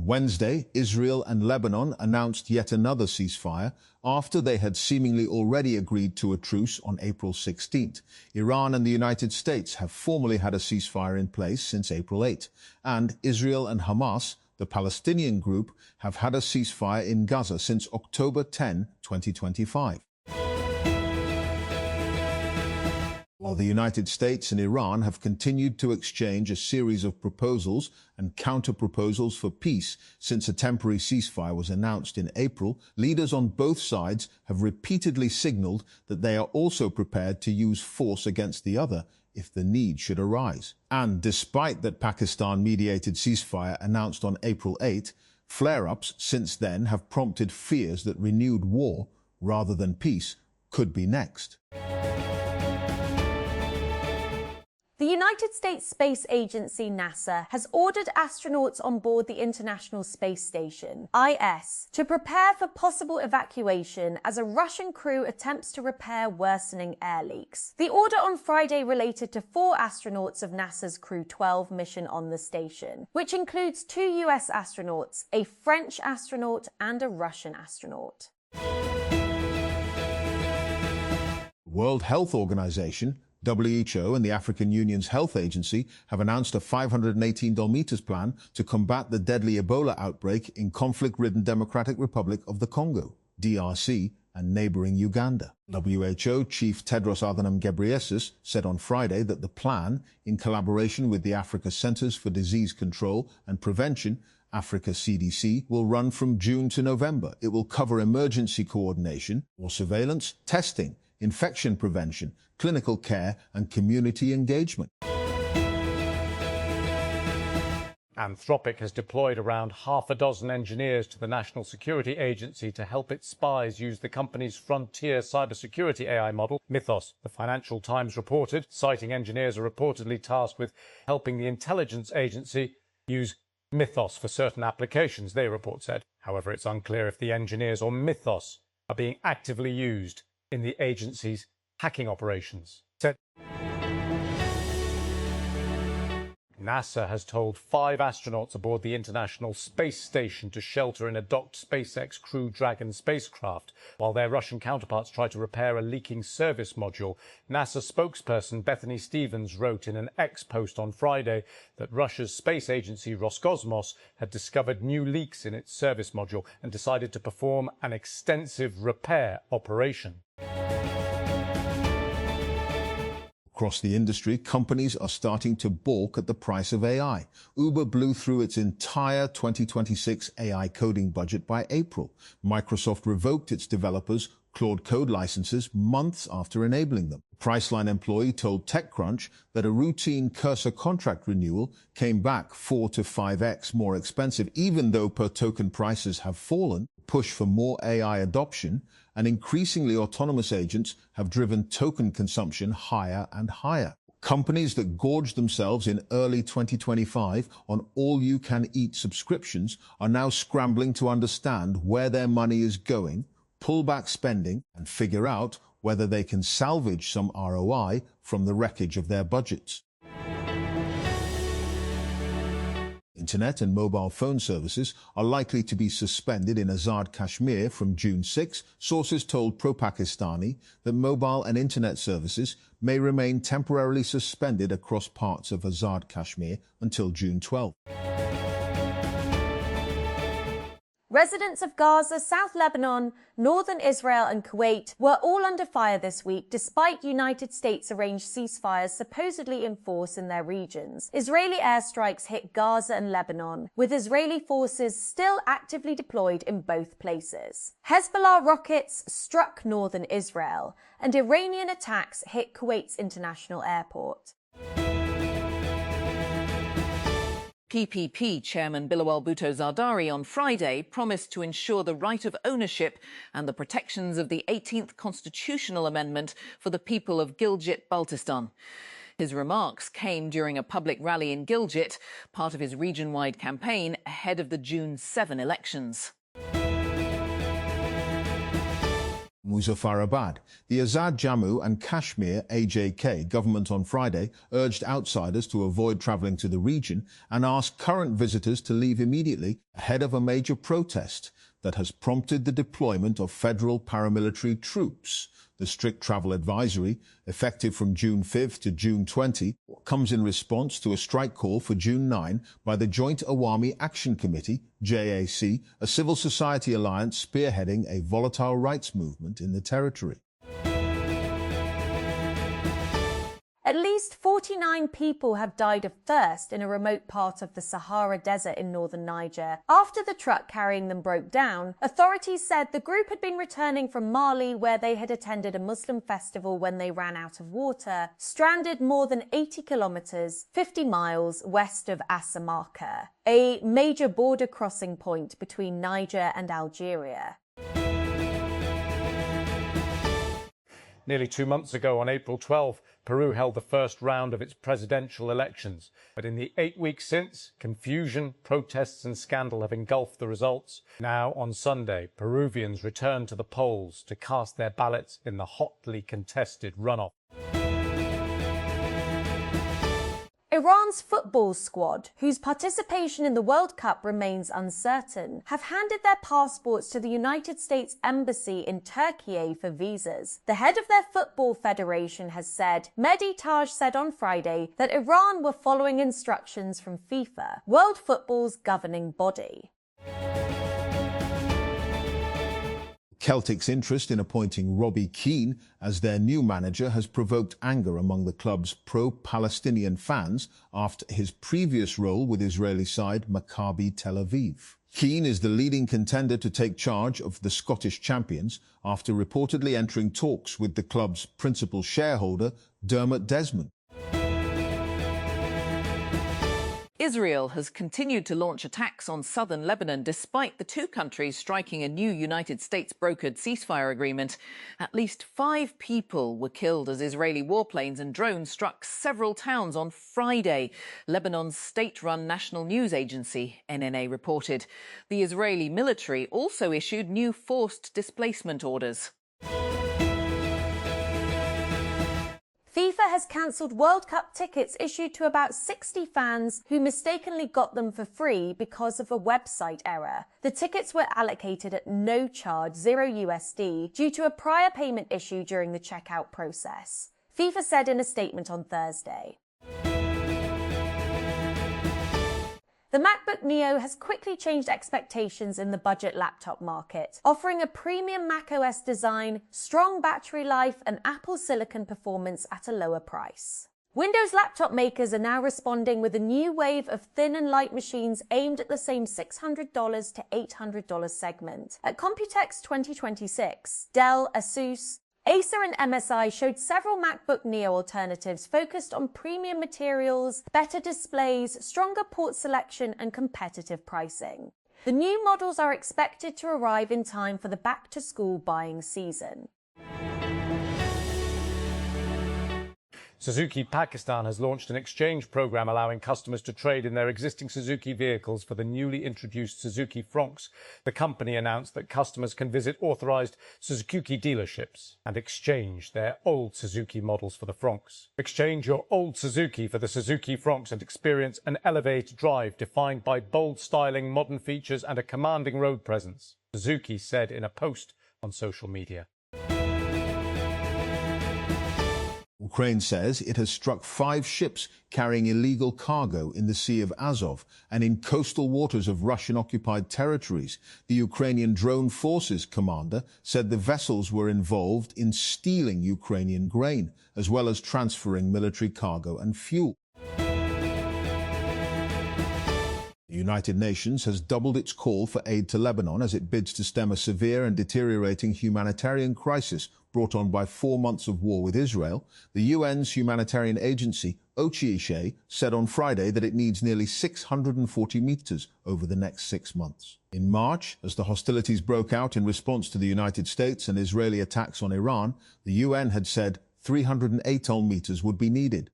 Wednesday, Israel and Lebanon announced yet another ceasefire after they had seemingly already agreed to a truce on April 16th. Iran and the United States have formally had a ceasefire in place since April 8, and Israel and Hamas, the Palestinian group, have had a ceasefire in Gaza since October 10, 2025. While the United States and Iran have continued to exchange a series of proposals and counter-proposals for peace since a temporary ceasefire was announced in April, leaders on both sides have repeatedly signaled that they are also prepared to use force against the other if the need should arise. And despite that Pakistan-mediated ceasefire announced on April 8, flare-ups since then have prompted fears that renewed war, rather than peace, could be next. The United States Space Agency, NASA, has ordered astronauts on board the International Space Station, IS, to prepare for possible evacuation as a Russian crew attempts to repair worsening air leaks. The order on Friday related to 4 astronauts of NASA's Crew 12 mission on the station, which includes 2 US astronauts, a French astronaut and a Russian astronaut. World Health Organization, WHO, and the African Union's Health Agency have announced a $518 plan to combat the deadly Ebola outbreak in conflict-ridden Democratic Republic of the Congo, DRC, and neighboring Uganda. WHO Chief Tedros Adhanom Ghebreyesus said on Friday that the plan, in collaboration with the Africa Centers for Disease Control and Prevention, Africa CDC, will run from June to November. It will cover emergency coordination or surveillance, testing, infection prevention, clinical care, and community engagement. Anthropic has deployed around half a dozen engineers to the National Security Agency to help its spies use the company's frontier cybersecurity AI model, Mythos. The Financial Times reported, citing engineers are reportedly tasked with helping the intelligence agency use Mythos for certain applications, the report said. However, it's unclear if the engineers or Mythos are being actively used in the agency's hacking operations. NASA has told 5 astronauts aboard the International Space Station to shelter in a docked SpaceX Crew Dragon spacecraft while their Russian counterparts try to repair a leaking service module. NASA spokesperson Bethany Stevens wrote in an X post on Friday that Russia's space agency Roscosmos had discovered new leaks in its service module and decided to perform an extensive repair operation. Across the industry, companies are starting to balk at the price of AI. Uber blew through its entire 2026 AI coding budget by April. Microsoft revoked its developers' Claude Code licenses months after enabling them. A Priceline employee told TechCrunch that a routine Cursor contract renewal came back 4 to 5x more expensive, even though per-token prices have fallen. Push for more AI adoption and increasingly autonomous agents have driven token consumption higher and higher. Companies that gorged themselves in early 2025 on all-you-can-eat subscriptions are now scrambling to understand where their money is going, pull back spending, and figure out whether they can salvage some ROI from the wreckage of their budgets. Internet and mobile phone services are likely to be suspended in Azad Kashmir from June 6. Sources told Pro-Pakistani that mobile and internet services may remain temporarily suspended across parts of Azad Kashmir until June 12. Residents of Gaza, South Lebanon, northern Israel and Kuwait were all under fire this week despite United States-arranged ceasefires supposedly in force in their regions. Israeli airstrikes hit Gaza and Lebanon, with Israeli forces still actively deployed in both places. Hezbollah rockets struck northern Israel, and Iranian attacks hit Kuwait's international airport. PPP Chairman Bilawal Bhutto Zardari on Friday promised to ensure the right of ownership and the protections of the 18th constitutional amendment for the people of Gilgit-Baltistan. His remarks came during a public rally in Gilgit, part of his region-wide campaign ahead of the June 7 elections. Muzaffarabad. The Azad Jammu and Kashmir AJK government on Friday urged outsiders to avoid travelling to the region and asked current visitors to leave immediately ahead of a major protest that has prompted the deployment of federal paramilitary troops. The strict travel advisory, effective from June 5 to June 20, comes in response to a strike call for June 9 by the Joint Awami Action Committee, JAC, a civil society alliance spearheading a volatile rights movement in the territory. At least 49 people have died of thirst in a remote part of the Sahara Desert in northern Niger. After the truck carrying them broke down, authorities said the group had been returning from Mali, where they had attended a Muslim festival when they ran out of water, stranded more than 80 kilometers, 50 miles west of Asamaka, a major border crossing point between Niger and Algeria. Nearly 2 months ago, on April 12, Peru held the first round of its presidential elections. But in the 8 weeks since, confusion, protests and scandal have engulfed the results. Now, on Sunday, Peruvians return to the polls to cast their ballots in the hotly contested runoff. Iran's football squad, whose participation in the World Cup remains uncertain, have handed their passports to the United States Embassy in Turkey for visas. The head of their football federation has said, Mehdi Taj said on Friday, that Iran were following instructions from FIFA, world football's governing body. Celtic's interest in appointing Robbie Keane as their new manager has provoked anger among the club's pro-Palestinian fans after his previous role with Israeli side Maccabi Tel Aviv. Keane is the leading contender to take charge of the Scottish champions after reportedly entering talks with the club's principal shareholder, Dermot Desmond. Israel has continued to launch attacks on southern Lebanon despite the two countries striking a new United States-brokered ceasefire agreement. At least 5 people were killed as Israeli warplanes and drones struck several towns on Friday, Lebanon's state-run national news agency, NNA, reported. The Israeli military also issued new forced displacement orders. FIFA has cancelled World Cup tickets issued to about 60 fans who mistakenly got them for free because of a website error. The tickets were allocated at no charge, $0 due to a prior payment issue during the checkout process, FIFA said in a statement on Thursday. The MacBook Neo has quickly changed expectations in the budget laptop market, offering a premium macOS design, strong battery life, and Apple Silicon performance at a lower price. Windows laptop makers are now responding with a new wave of thin and light machines aimed at the same $600 to $800 segment. At Computex 2026, Dell, Asus, Acer and MSI showed several MacBook Neo alternatives focused on premium materials, better displays, stronger port selection and competitive pricing. The new models are expected to arrive in time for the back-to-school buying season. Suzuki Pakistan has launched an exchange program allowing customers to trade in their existing Suzuki vehicles for the newly introduced Suzuki Fronx. The company announced that customers can visit authorized Suzuki dealerships and exchange their old Suzuki models for the Fronx. Exchange your old Suzuki for the Suzuki Fronx and experience an elevated drive defined by bold styling, modern features and a commanding road presence, Suzuki said in a post on social media. Ukraine says it has struck 5 ships carrying illegal cargo in the Sea of Azov and in coastal waters of Russian-occupied territories. The Ukrainian Drone Forces commander said the vessels were involved in stealing Ukrainian grain, as well as transferring military cargo and fuel. The United Nations has doubled its call for aid to Lebanon as it bids to stem a severe and deteriorating humanitarian crisis brought on by 4 months of war with Israel. The UN's humanitarian agency, OCHA, said on Friday that it needs nearly 640 meters over the next 6 months. In March, as the hostilities broke out in response to the United States and Israeli attacks on Iran, the UN had said 308 meters would be needed.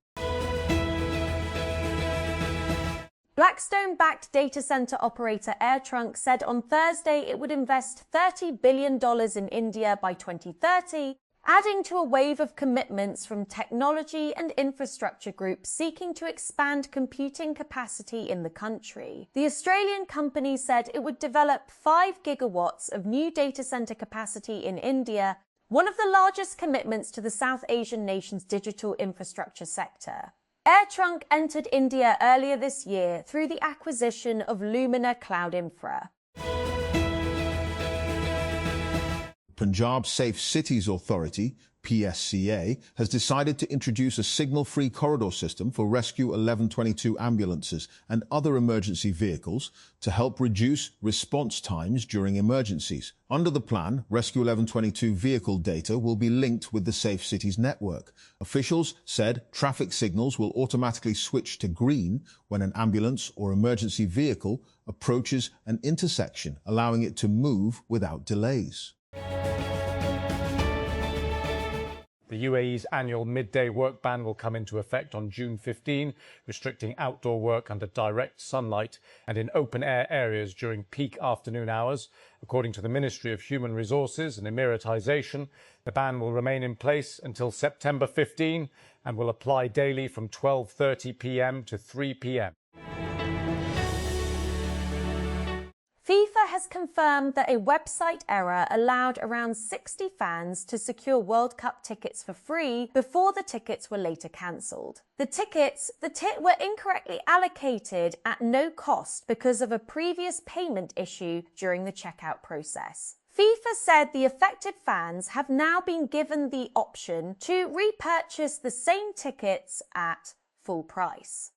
Black Blackstone-backed data center operator AirTrunk said on Thursday it would invest $30 billion in India by 2030, adding to a wave of commitments from technology and infrastructure groups seeking to expand computing capacity in the country. The Australian company said it would develop 5 gigawatts of new data center capacity in India, one of the largest commitments to the South Asian nation's digital infrastructure sector. AirTrunk entered India earlier this year through the acquisition of Lumina Cloud Infra. Punjab Safe Cities Authority, PSCA, has decided to introduce a signal-free corridor system for Rescue 1122 ambulances and other emergency vehicles to help reduce response times during emergencies. Under the plan, Rescue 1122 vehicle data will be linked with the Safe Cities network. Officials said traffic signals will automatically switch to green when an ambulance or emergency vehicle approaches an intersection, allowing it to move without delays. The UAE's annual midday work ban will come into effect on June 15, restricting outdoor work under direct sunlight and in open-air areas during peak afternoon hours. According to the Ministry of Human Resources and Emiratization, the ban will remain in place until September 15 and will apply daily from 12:30 p.m. to 3 p.m. FIFA has confirmed that a website error allowed around 60 fans to secure World Cup tickets for free before the tickets were later cancelled. The tickets were incorrectly allocated at no cost because of a previous payment issue during the checkout process. FIFA said the affected fans have now been given the option to repurchase the same tickets at full price.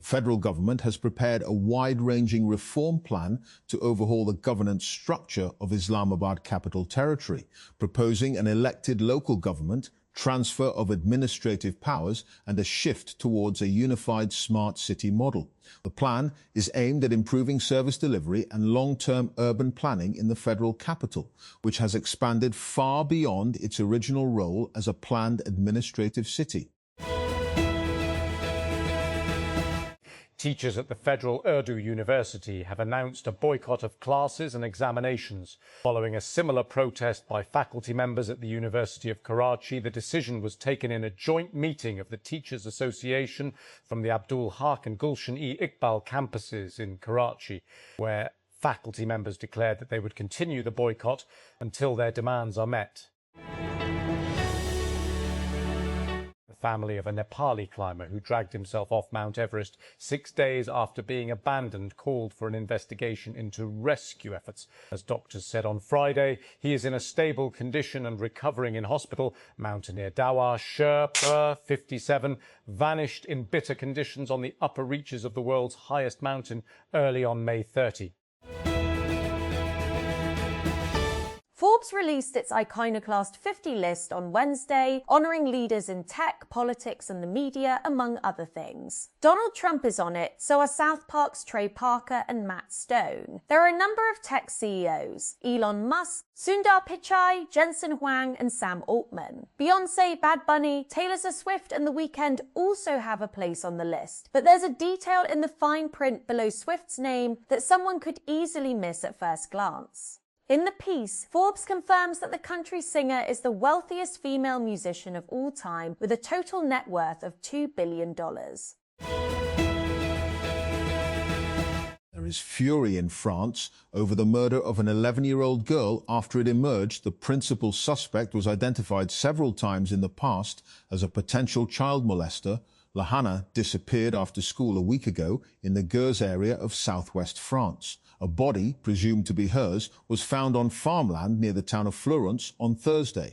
Federal government has prepared a wide-ranging reform plan to overhaul the governance structure of Islamabad Capital Territory, proposing an elected local government, transfer of administrative powers, and a shift towards a unified smart city model. The plan is aimed at improving service delivery and long-term urban planning in the federal capital, which has expanded far beyond its original role as a planned administrative city. Teachers at the Federal Urdu University have announced a boycott of classes and examinations. Following a similar protest by faculty members at the University of Karachi, the decision was taken in a joint meeting of the Teachers Association from the Abdul Haq and Gulshan-e-Iqbal campuses in Karachi, where faculty members declared that they would continue the boycott until their demands are met. Family of a Nepali climber who dragged himself off Mount Everest 6 days after being abandoned called for an investigation into rescue efforts. As doctors said on Friday, he is in a stable condition and recovering in hospital. Mountaineer Dawa Sherpa, 57, vanished in bitter conditions on the upper reaches of the world's highest mountain early on May 30. Forbes released its Iconoclast 50 list on Wednesday, honouring leaders in tech, politics and the media, among other things. Donald Trump is on it, so are South Park's Trey Parker and Matt Stone. There are a number of tech CEOs: Elon Musk, Sundar Pichai, Jensen Huang and Sam Altman. Beyoncé, Bad Bunny, Taylor Swift and The Weeknd also have a place on the list, but there's a detail in the fine print below Swift's name that someone could easily miss at first glance. In the piece, Forbes confirms that the country singer is the wealthiest female musician of all time with a total net worth of $2 billion. There is fury in France over the murder of an 11-year-old girl after it emerged the principal suspect was identified several times in the past as a potential child molester. Lahana disappeared after school a week ago in the Gers area of southwest France. A body, presumed to be hers, was found on farmland near the town of Fleurance on Thursday.